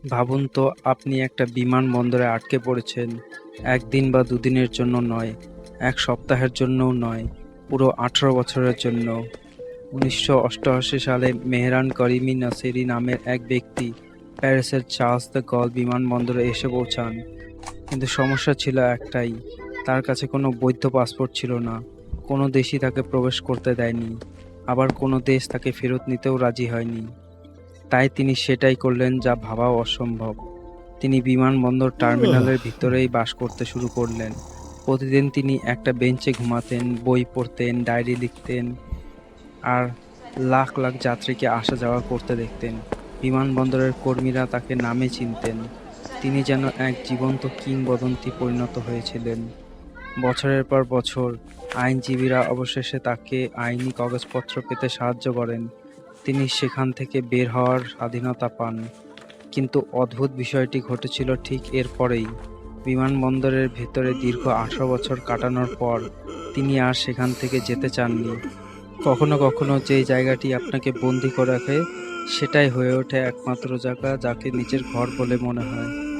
ভাবুন তো, আপনি একটা বিমানবন্দরে আটকে পড়েছেন। একদিন বা দুদিনের জন্য নয়, এক সপ্তাহের জন্যও নয়, পুরো 18 বছরের জন্য। 1988 সালে মেহরান করিমি নাসেরি নামের এক ব্যক্তি প্যারিসের চার্লস দ্য গল বিমানবন্দরে এসে পৌঁছান। কিন্তু সমস্যা ছিল একটাই, তার কাছে কোনো বৈধ পাসপোর্ট ছিল না। কোনো দেশই তাকে প্রবেশ করতে দেয়নি, আবার কোনো দেশ তাকে ফেরত নিতেও রাজি হয়নি। তাই তিনি সেটাই করলেন যা ভাবাও অসম্ভব। তিনি বিমানবন্দর টার্মিনালের ভিতরেই বাস করতে শুরু করলেন। প্রতিদিন তিনি একটা বেঞ্চে ঘুমাতেন, বই পড়তেন, ডায়েরি লিখতেন, আর লাখ লাখ যাত্রীকে আসা যাওয়া করতে দেখতেন। বিমানবন্দরের কর্মীরা তাকে নামে চিনতেন। তিনি যেন এক জীবন্ত কিংবদন্তি পরিণত হয়েছিলেন। বছরের পর বছর আইনজীবীরা অবশেষে তাকে আইনি কাগজপত্র পেতে সাহায্য করেন। তিনি সেখান থেকে বের হওয়ার স্বাধীনতা পান। কিন্তু অদ্ভুত বিষয়টি ঘটেছিল ঠিক এর পরেই। বিমানবন্দরের ভেতরে দীর্ঘ 18 বছর কাটানোর পর তিনি আর সেখান থেকে যেতে চাননি। কখনো কখনো যে জায়গাটি আপনাকে বন্দি করে রাখে, সেটাই হয়ে ওঠে একমাত্র জায়গা যাকে নিজের ঘর বলে মনে হয়।